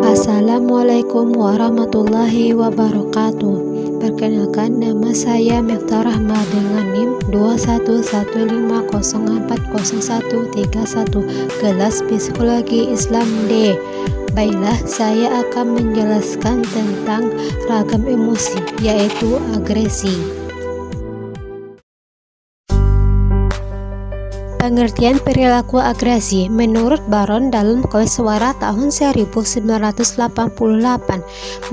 Assalamualaikum warahmatullahi wabarakatuh. Perkenalkan, nama saya Miftah Rahma dengan NIM 2115040131, kelas Psikologi Islam D. Baiklah, saya akan menjelaskan tentang ragam emosi, yaitu agresi. Pengertian perilaku agresi menurut Baron dalam Kawis Suara tahun 1988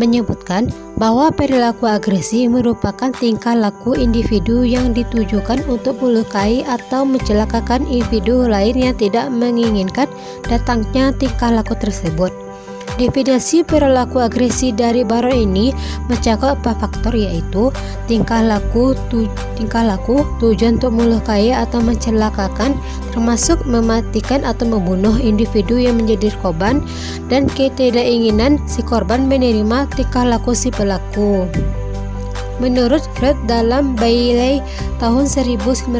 menyebutkan bahwa perilaku agresi merupakan tingkah laku individu yang ditujukan untuk melukai atau mencelakakan individu lain yang tidak menginginkan datangnya tingkah laku tersebut. Definisi perilaku agresi dari Baron ini mencakup 4 faktor, yaitu tingkah laku, tujuan untuk melukai atau mencelakakan, termasuk mematikan atau membunuh individu yang menjadi korban, dan ketidakinginan si korban menerima tingkah laku si pelaku. Menurut Freud dalam Bailey tahun 1989,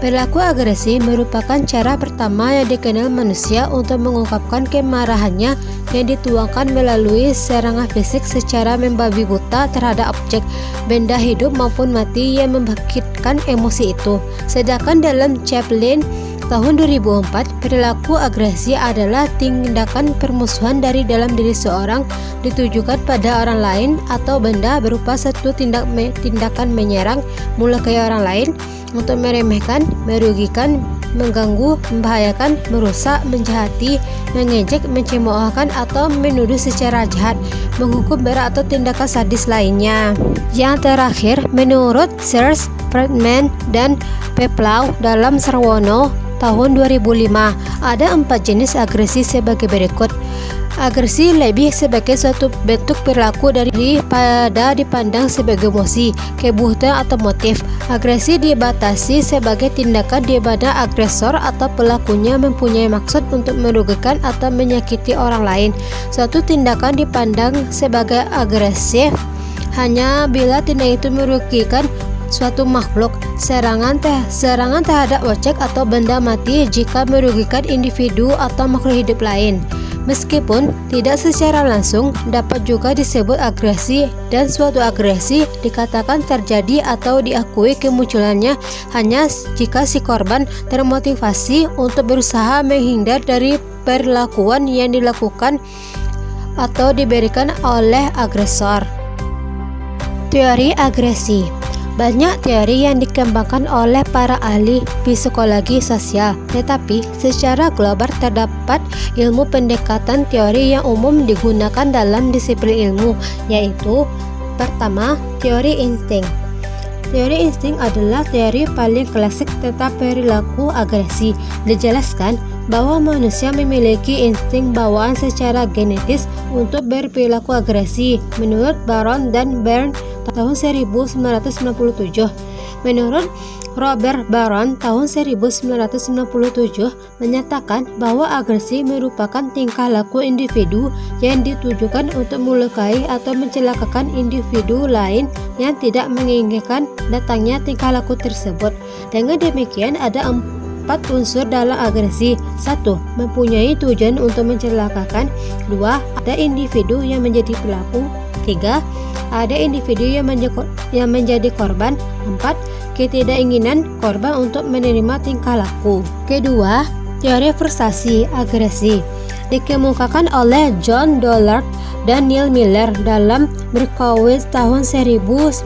perilaku agresi merupakan cara pertama yang dikenal manusia untuk mengungkapkan kemarahannya yang dituangkan melalui serangan fisik secara membabi buta terhadap objek, benda hidup maupun mati yang membangkitkan emosi itu. Sedangkan dalam Chaplin tahun 2004, perilaku agresi adalah tindakan permusuhan dari dalam diri seorang ditujukan pada orang lain atau benda berupa satu tindakan menyerang, melukai orang lain untuk meremehkan, merugikan, mengganggu, membahayakan, merusak, menjahati, mengejek, mencemoohkan, atau menuduh secara jahat, menghukum berat atau tindakan sadis lainnya. Yang terakhir, menurut Sears, Friedman, dan Peplau dalam Sarwono tahun 2005, ada 4 jenis agresi sebagai berikut. Agresi lebih sebagai suatu bentuk perilaku daripada dipandang sebagai emosi, kebutuhan atau motif. Agresi dibatasi sebagai tindakan di mana agresor atau pelakunya mempunyai maksud untuk merugikan atau menyakiti orang lain. Suatu tindakan dipandang sebagai agresif hanya bila tindakan itu merugikan suatu makhluk. Serangan terhadap objek atau benda mati jika merugikan individu atau makhluk hidup lain. Meskipun tidak secara langsung, dapat juga disebut agresi, dan suatu agresi dikatakan terjadi atau diakui kemunculannya hanya jika si korban termotivasi untuk berusaha menghindar dari perlakuan yang dilakukan atau diberikan oleh agresor. Teori agresi. Banyak teori yang dikembangkan oleh para ahli psikologi sosial, tetapi secara global terdapat ilmu pendekatan teori yang umum digunakan dalam disiplin ilmu, yaitu pertama, teori insting. Teori insting adalah teori paling klasik tentang perilaku agresi. Dijelaskan bahwa manusia memiliki insting bawaan secara genetis untuk berperilaku agresi menurut Baron dan Bern tahun 1997. Menurut Robert Baron tahun 1997 menyatakan bahwa agresi merupakan tingkah laku individu yang ditujukan untuk melukai atau mencelakakan individu lain yang tidak menginginkan datangnya tingkah laku tersebut. Dengan demikian, ada 4 unsur dalam agresi. 1. Mempunyai tujuan untuk mencelakakan. 2. Ada individu yang menjadi pelaku. 3. Ada individu yang menjadi korban. 4. Ketidakinginan korban untuk menerima tingkah laku. Kedua, teori frustasi agresi dikemukakan oleh John Dollard dan Neil Miller dalam Berkowitz tahun 1992.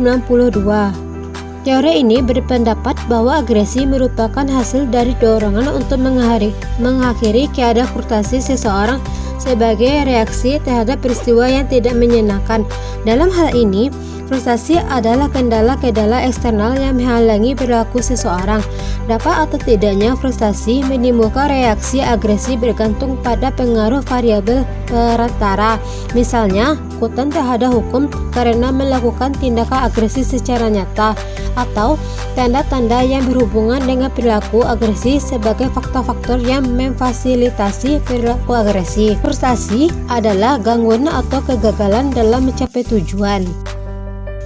Teori ini berpendapat bahwa agresi merupakan hasil dari dorongan untuk mengakhiri keadaan frustasi seseorang sebagai reaksi terhadap peristiwa yang tidak menyenangkan. Dalam hal ini, frustasi adalah kendala-kendala eksternal yang menghalangi perilaku seseorang. Dapat atau tidaknya frustasi menimbulkan reaksi agresi bergantung pada pengaruh variabel perantara. Misalnya, ketakutan terhadap hukum karena melakukan tindakan agresi secara nyata, atau tanda-tanda yang berhubungan dengan perilaku agresi sebagai faktor-faktor yang memfasilitasi perilaku agresi. Frustasi adalah gangguan atau kegagalan dalam mencapai tujuan.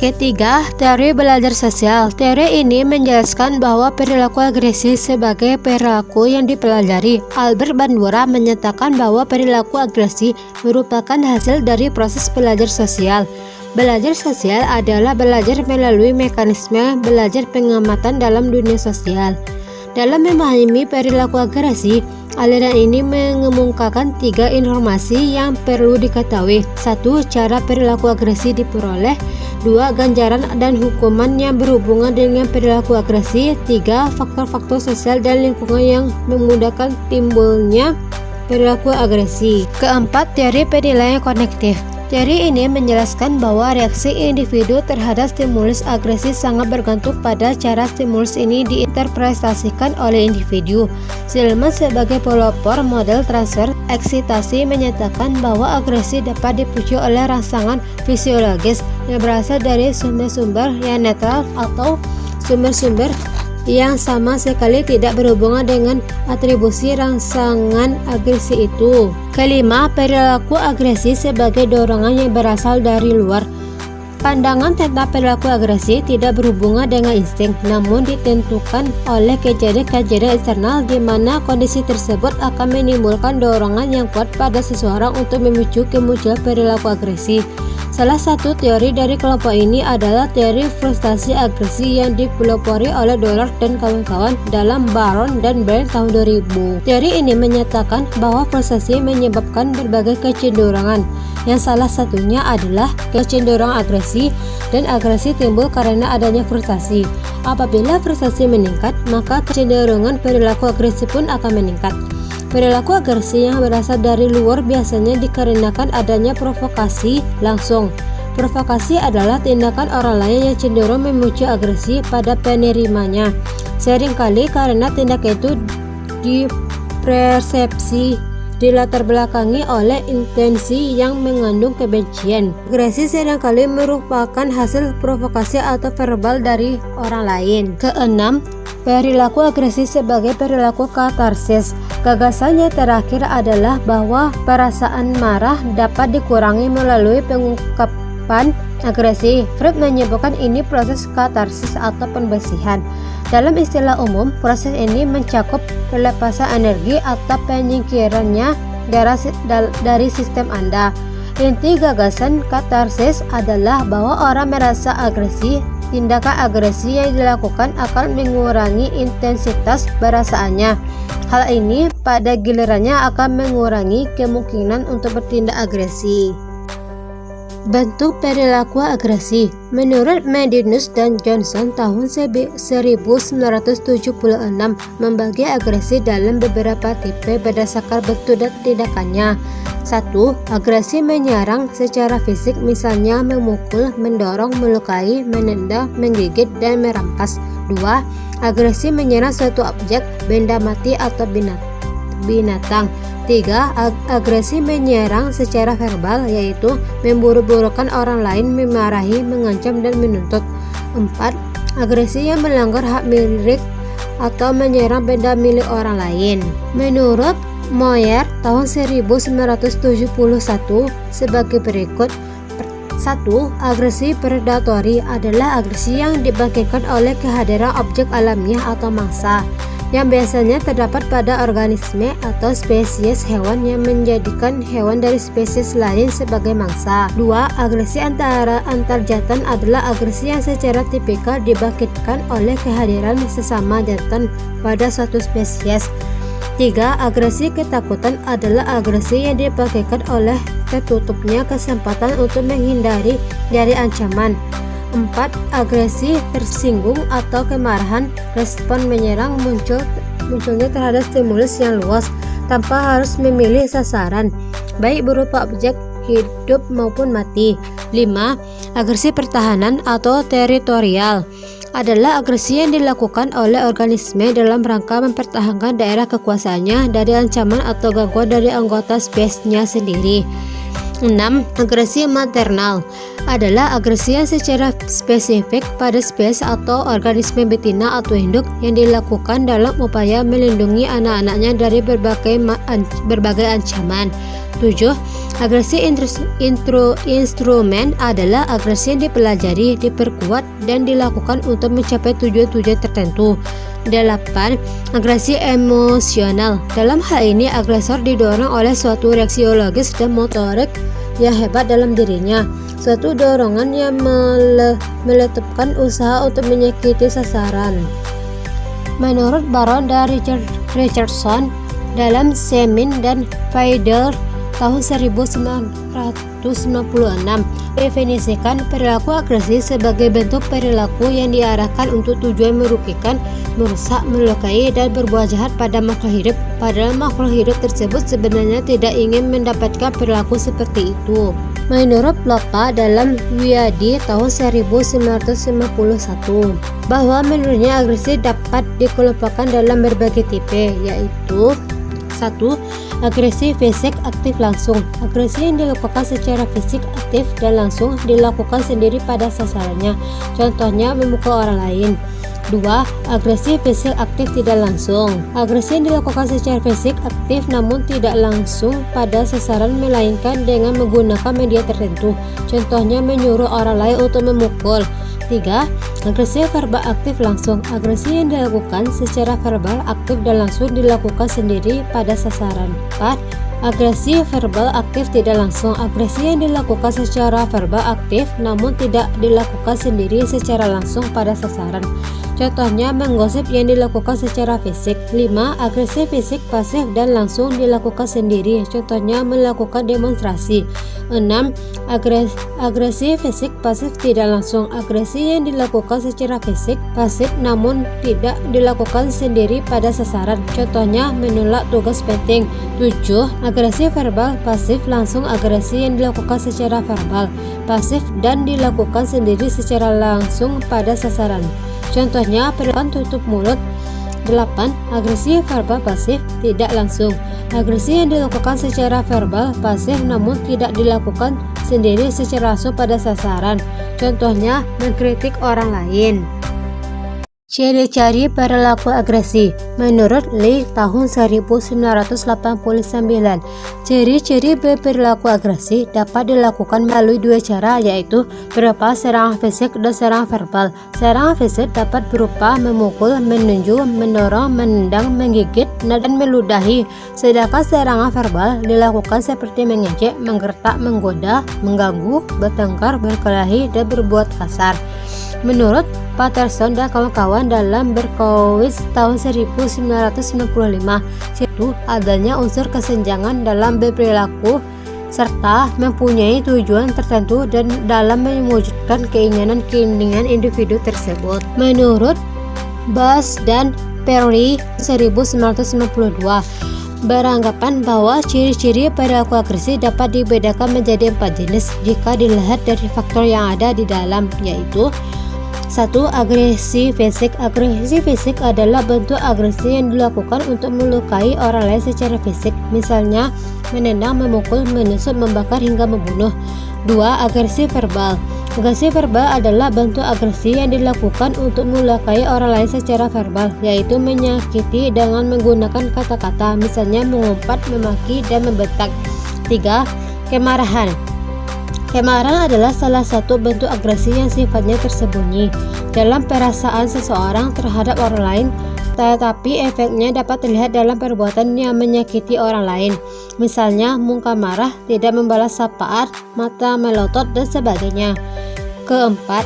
Ketiga, teori belajar sosial. Teori ini menjelaskan bahwa perilaku agresif sebagai perilaku yang dipelajari. Albert Bandura menyatakan bahwa perilaku agresif merupakan hasil dari proses belajar sosial. Belajar sosial adalah belajar melalui mekanisme belajar pengamatan dalam dunia sosial. Dalam memahami perilaku agresif, aliran ini mengemukakan 3 informasi yang perlu diketahui. 1. Cara perilaku agresif diperoleh. 2. Ganjaran dan hukuman yang berhubungan dengan perilaku agresif. 3. Faktor-faktor sosial dan lingkungan yang memudahkan timbulnya perilaku agresif. Keempat, teori penilaian konektif. Teori ini menjelaskan bahwa reaksi individu terhadap stimulus agresif sangat bergantung pada cara stimulus ini diinterpretasikan oleh individu. Silman sebagai pelopor model transfer eksitasi menyatakan bahwa agresi dapat dipicu oleh rangsangan fisiologis yang berasal dari sumber-sumber yang netral atau sumber-sumber yang sama sekali tidak berhubungan dengan atribusi rangsangan agresi itu. Kelima, perilaku agresi sebagai dorongan yang berasal dari luar. Pandangan tentang perilaku agresi tidak berhubungan dengan insting, namun ditentukan oleh kejadian-kejadian eksternal di mana kondisi tersebut akan menimbulkan dorongan yang kuat pada seseorang untuk memicu kemunculan perilaku agresi. Salah satu teori dari kelompok ini adalah teori frustasi agresi yang dipelopori oleh Dollard dan kawan-kawan dalam Baron dan Baird tahun 2000. Teori ini menyatakan bahwa frustasi menyebabkan berbagai kecenderungan, yang salah satunya adalah kecenderungan agresi, dan agresi timbul karena adanya frustasi. Apabila frustasi meningkat, maka kecenderungan perilaku agresi pun akan meningkat. Perilaku agresi yang berasal dari luar biasanya dikarenakan adanya provokasi langsung. Provokasi adalah tindakan orang lain yang cenderung memicu agresi pada penerimanya. Seringkali karena tindak itu dipersepsi dilatar belakangi oleh intensi yang mengandung kebencian. Agresi seringkali merupakan hasil provokasi atau verbal dari orang lain. Keenam, perilaku agresi sebagai perilaku katarsis. Gagasannya terakhir adalah bahwa perasaan marah dapat dikurangi melalui pengungkapan agresi. Freud menyebutkan ini proses katarsis atau pembersihan. Dalam istilah umum, proses ini mencakup pelepasan energi atau penyingkirannya dari sistem Anda. Inti gagasan katarsis adalah bahwa orang merasa agresi. Tindakan agresi yang dilakukan akan mengurangi intensitas perasaannya. Hal ini pada gilirannya akan mengurangi kemungkinan untuk bertindak agresi. Bentuk perilaku agresi. Menurut Medinus dan Johnson tahun 1976 membagi agresi dalam beberapa tipe berdasarkan bentuk dan tindakannya. 1. Agresi menyerang secara fisik, misalnya memukul, mendorong, melukai, menendang, menggigit, dan merampas. 2. Agresi menyerang suatu objek, benda mati atau binatang. 3. Agresi menyerang secara verbal, yaitu memburu-burukan orang lain, memarahi, mengancam, dan menuntut. 4. Agresi yang melanggar hak milik atau menyerang benda milik orang lain. Menurut Moyer tahun 1971 sebagai berikut. 1. Agresi predatori adalah agresi yang dibangkitkan oleh kehadiran objek alamiah atau mangsa yang biasanya terdapat pada organisme atau spesies hewan yang menjadikan hewan dari spesies lain sebagai mangsa. 2. Agresi antarjantan adalah agresi yang secara tipikal dibangkitkan oleh kehadiran sesama jantan pada suatu spesies. 3. Agresi ketakutan adalah agresi yang dibangkitkan oleh tertutupnya kesempatan untuk menghindari dari ancaman. 4. Agresi tersinggung atau kemarahan, respon menyerang munculnya terhadap stimulus yang luas tanpa harus memilih sasaran, baik berupa objek hidup maupun mati. 5. Agresi pertahanan atau teritorial adalah agresi yang dilakukan oleh organisme dalam rangka mempertahankan daerah kekuasaannya dari ancaman atau gangguan dari anggota spesiesnya sendiri. 6. Agresi maternal adalah agresi yang secara spesifik pada spesies atau organisme betina atau induk yang dilakukan dalam upaya melindungi anak-anaknya dari berbagai ancaman. 7. Agresi instrumen adalah agresi yang dipelajari, diperkuat, dan dilakukan untuk mencapai tujuan-tujuan tertentu. 8. Agresi emosional. Dalam hal ini, agresor didorong oleh suatu reaksi biologis dan motorik yang hebat dalam dirinya, suatu dorongan yang meletupkan usaha untuk menyakiti sasaran. Menurut Baron dan Richardson dalam Semin dan Faidel tahun 1996 definisikan perilaku agresi sebagai bentuk perilaku yang diarahkan untuk tujuan merugikan, merusak, melukai, dan berbuat jahat pada makhluk hidup, padahal makhluk hidup tersebut sebenarnya tidak ingin mendapatkan perilaku seperti itu. Menurut Lopa dalam Wiyadi tahun 1951 bahwa menurutnya agresi dapat dikelompokkan dalam berbagai tipe, yaitu 1. Agresi fisik aktif langsung. Agresi yang dilakukan secara fisik aktif dan langsung dilakukan sendiri pada sasarannya, contohnya memukul orang lain. 2. Agresi fisik aktif tidak langsung. Agresi yang dilakukan secara fisik aktif namun tidak langsung pada sasaran, melainkan dengan menggunakan media tertentu, contohnya menyuruh orang lain untuk memukul. 3. Agresi verbal aktif langsung. Agresi yang dilakukan secara verbal aktif dan langsung dilakukan sendiri pada sasaran. 4. Agresi verbal aktif tidak langsung. Agresi yang dilakukan secara verbal aktif namun tidak dilakukan sendiri secara langsung pada sasaran, contohnya menggosip yang dilakukan secara fisik. 5. Agresi fisik pasif dan langsung dilakukan sendiri, contohnya melakukan demonstrasi. 6. Agresi fisik pasif tidak langsung. Agresi yang dilakukan secara fisik pasif namun tidak dilakukan sendiri pada sasaran, contohnya menolak tugas penting. 7. Agresi verbal pasif langsung. Agresi yang dilakukan secara verbal pasif dan dilakukan sendiri secara langsung pada sasaran, contohnya perilaku tutup mulut. 8. Agresi verbal pasif tidak langsung. Agresi yang dilakukan secara verbal pasif namun tidak dilakukan sendiri secara langsung pada sasaran, contohnya mengkritik orang lain. Ciri-ciri perilaku agresi. Menurut Lee tahun 1989, ciri-ciri perilaku agresi dapat dilakukan melalui dua cara, yaitu berupa serangan fisik dan serangan verbal. Serangan fisik dapat berupa memukul, menunjuk, mendorong, menendang, menggigit, dan meludahi. Sedangkan serangan verbal dilakukan seperti mengejek, menggertak, menggoda, mengganggu, bertengkar, berkelahi, dan berbuat kasar. Menurut Patterson dan kawan-kawan dalam Berkowitz tahun 1995, yaitu adanya unsur kesenjangan dalam berperilaku serta mempunyai tujuan tertentu dan dalam mewujudkan keinginan individu tersebut. Menurut Bass dan Perry 1992 beranggapan bahwa ciri-ciri perilaku agresi dapat dibedakan menjadi 4 jenis jika dilihat dari faktor yang ada di dalam, yaitu 1. Agresi fisik. Agresi fisik adalah bentuk agresi yang dilakukan untuk melukai orang lain secara fisik, misalnya menendang, memukul, menusuk, membakar, hingga membunuh. 2. Agresi verbal. Agresi verbal adalah bentuk agresi yang dilakukan untuk melukai orang lain secara verbal, yaitu menyakiti dengan menggunakan kata-kata, misalnya mengumpat, memaki, dan membentak. 3. Kemarahan. Kemarahan adalah salah satu bentuk agresi yang sifatnya tersembunyi dalam perasaan seseorang terhadap orang lain, tetapi efeknya dapat terlihat dalam perbuatan yang menyakiti orang lain, misalnya muka marah, tidak membalas sapaan, mata melotot, dan sebagainya. Keempat,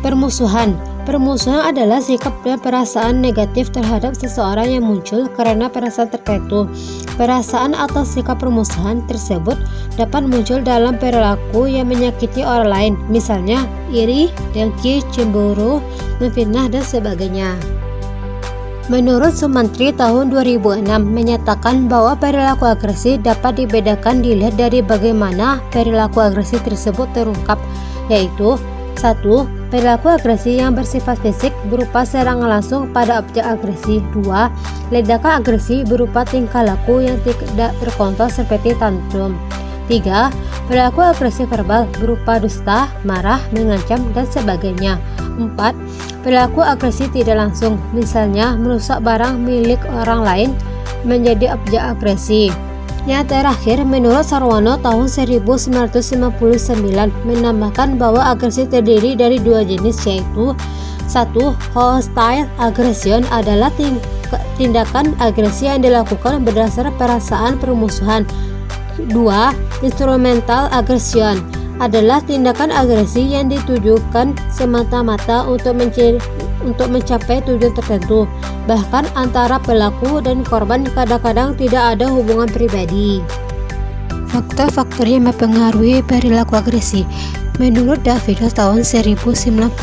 permusuhan. Permusuhan adalah sikap dan perasaan negatif terhadap seseorang yang muncul karena perasaan tertentu. Perasaan atau sikap permusuhan tersebut dapat muncul dalam perilaku yang menyakiti orang lain, misalnya iri, dengki, cemburu, memfitnah, dan sebagainya. Menurut Sumantri tahun 2006 menyatakan bahwa perilaku agresi dapat dibedakan dilihat dari bagaimana perilaku agresi tersebut terungkap, yaitu 1. Perilaku agresi yang bersifat fisik berupa serangan langsung pada objek agresi. 2. Ledakan agresi berupa tingkah laku yang tidak terkontrol seperti tantrum. 3. Perilaku agresi verbal berupa dusta, marah, mengancam, dan sebagainya. 4. Perilaku agresi tidak langsung, misalnya merusak barang milik orang lain menjadi objek agresi. Yang terakhir, menurut Sarwono tahun 1959 menambahkan bahwa agresi terdiri dari dua jenis, yaitu 1. Hostile aggression adalah tindakan agresi yang dilakukan berdasar perasaan permusuhan. 2. Instrumental aggression adalah tindakan agresi yang ditujukan semata-mata untuk mencapai tujuan tertentu. Bahkan antara pelaku dan korban kadang-kadang tidak ada hubungan pribadi. Faktor-faktor yang mempengaruhi perilaku agresi. Menurut Davidoff tahun 1991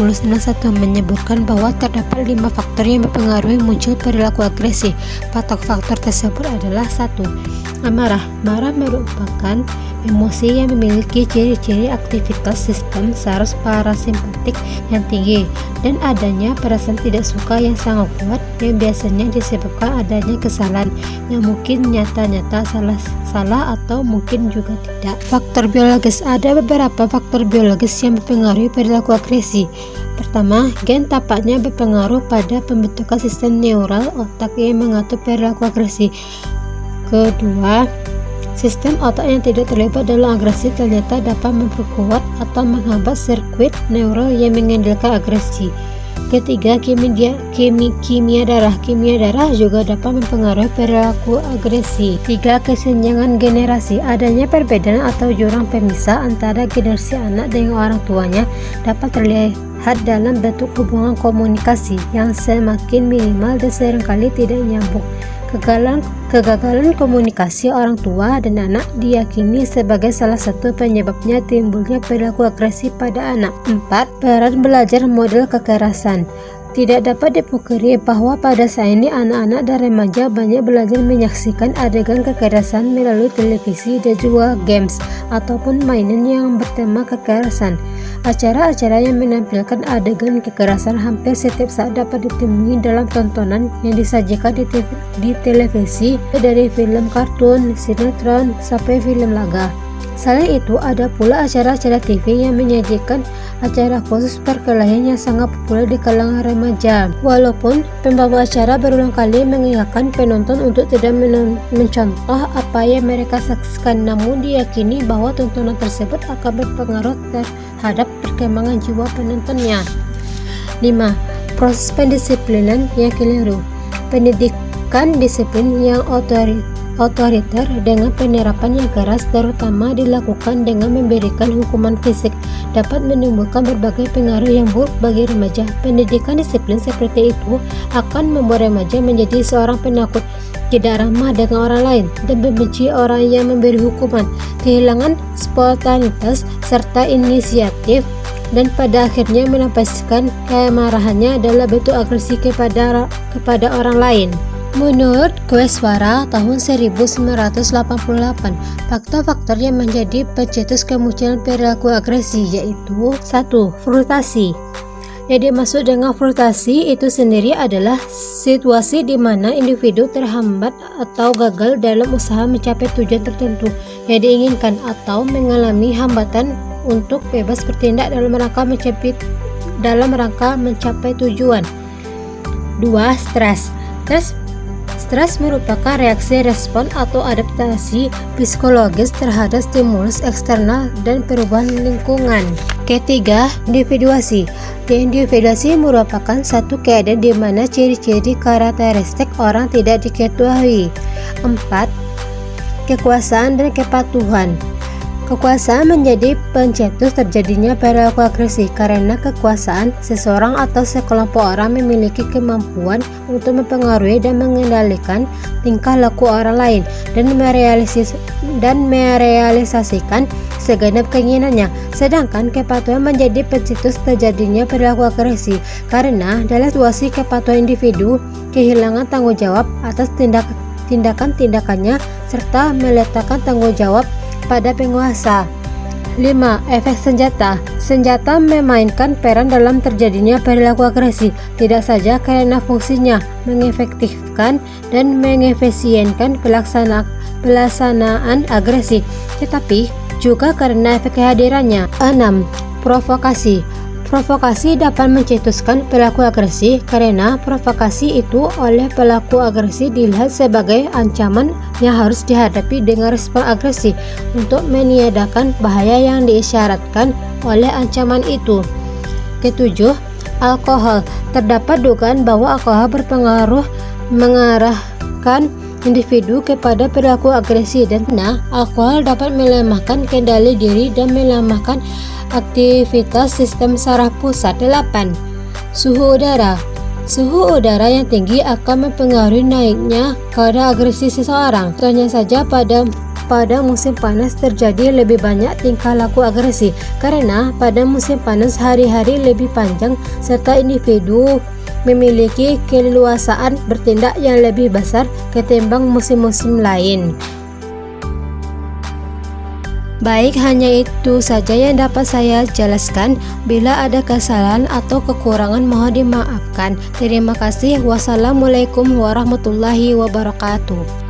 menyebutkan bahwa terdapat 5 faktor yang mempengaruhi muncul perilaku agresi. Faktor tersebut adalah 1. Amarah. Marah merupakan emosi yang memiliki ciri-ciri aktivitas sistem saraf parasimpatik yang tinggi dan adanya perasaan tidak suka yang sangat kuat yang biasanya disebabkan adanya kesalahan yang mungkin nyata-nyata salah atau mungkin juga tidak. Faktor biologis. Ada beberapa faktor biologis yang mempengaruhi perilaku agresi. Pertama, gen tampaknya berpengaruh pada pembentukan sistem neural otak yang mengatur perilaku agresi. Kedua, sistem otak yang tidak terlibat dalam agresi ternyata dapat memperkuat atau menghambat sirkuit neural yang mengendalikan agresi. Ketiga, kimia darah. Kimia darah juga dapat mempengaruhi perilaku agresi. 3. Kesenjangan generasi. Adanya perbedaan atau jurang pemisah antara generasi anak dengan orang tuanya dapat terlihat dalam bentuk hubungan komunikasi yang semakin minimal dan seringkali tidak nyambung. Kegagalan komunikasi orang tua dan anak diyakini sebagai salah satu penyebabnya timbulnya perilaku agresi pada anak. 4. Peran belajar model kekerasan. Tidak dapat dipungkiri bahwa pada saat ini anak-anak dan remaja banyak belajar menyaksikan adegan kekerasan melalui televisi dan juga games ataupun mainan yang bertema kekerasan. Acara-acara yang menampilkan adegan kekerasan hampir setiap saat dapat ditemui dalam tontonan yang disajikan di televisi, dari film kartun, sinetron, sampai film laga. Selain itu, ada pula acara-acara TV yang menyajikan acara khusus perkelahian yang sangat populer di kalangan remaja. Walaupun pembawa acara berulang kali mengingatkan penonton untuk tidak mencontoh apa yang mereka saksikan, namun diyakini bahwa tontonan tersebut akan berpengaruh terhadap perkembangan jiwa penontonnya. 5. Proses pendisiplinan yang keliru. Pendidikan disiplin yang otoriter dengan penerapan yang keras, terutama dilakukan dengan memberikan hukuman fisik, dapat menimbulkan berbagai pengaruh yang buruk bagi remaja. Pendidikan disiplin seperti itu akan membuat remaja menjadi seorang penakut, tidak ramah dengan orang lain, dan membenci orang yang memberi hukuman, kehilangan spontanitas serta inisiatif, dan pada akhirnya melampiaskan kemarahannya dalam bentuk agresi kepada orang lain. Menurut Quezada tahun 1988, faktor-faktor yang menjadi pencetus kemunculan perilaku agresi yaitu 1. Frustasi. Yang dimaksud dengan frustasi itu sendiri adalah situasi di mana individu terhambat atau gagal dalam usaha mencapai tujuan tertentu yang diinginkan atau mengalami hambatan untuk bebas bertindak dalam rangka mencapai tujuan. 2. Stres merupakan reaksi respon atau adaptasi psikologis terhadap stimulus eksternal dan perubahan lingkungan. Ketiga, individuasi. Individuasi merupakan satu keadaan di mana ciri-ciri karakteristik orang tidak diketahui. 4. Kekuasaan dan kepatuhan. Kekuasaan menjadi pencetus terjadinya perilaku agresi karena kekuasaan seseorang atau sekelompok orang memiliki kemampuan untuk mempengaruhi dan mengendalikan tingkah laku orang lain dan merealisasikan segenap keinginannya. Sedangkan kepatuhan menjadi pencetus terjadinya perilaku agresi karena dalam situasi kepatuhan individu kehilangan tanggung jawab atas tindakan-tindakannya serta meletakkan tanggung jawab pada penguasa. 5. Efek senjata. Senjata memainkan peran dalam terjadinya perilaku agresi, tidak saja karena fungsinya mengefektifkan dan mengefisienkan pelaksanaan agresi, tetapi juga karena efek kehadirannya. 6. Provokasi. Provokasi dapat mencetuskan perilaku agresi karena provokasi itu oleh pelaku agresi dilihat sebagai ancaman yang harus dihadapi dengan respon agresi untuk meniadakan bahaya yang diisyaratkan oleh ancaman itu. Ketujuh, alkohol. Terdapat dugaan bahwa alkohol berpengaruh mengarahkan individu kepada perilaku agresi dan alkohol dapat melemahkan kendali diri dan melemahkan aktivitas sistem saraf pusat. 8. Suhu udara. Suhu udara yang tinggi akan mempengaruhi naiknya kadar agresi seseorang. Contohnya saja pada musim panas terjadi lebih banyak tingkah laku agresi karena pada musim panas hari-hari lebih panjang serta individu memiliki keleluasaan bertindak yang lebih besar ketimbang musim-musim lain. Baik, hanya itu saja yang dapat saya jelaskan. Bila ada kesalahan atau kekurangan mohon dimaafkan. Terima kasih. Wassalamualaikum warahmatullahi wabarakatuh.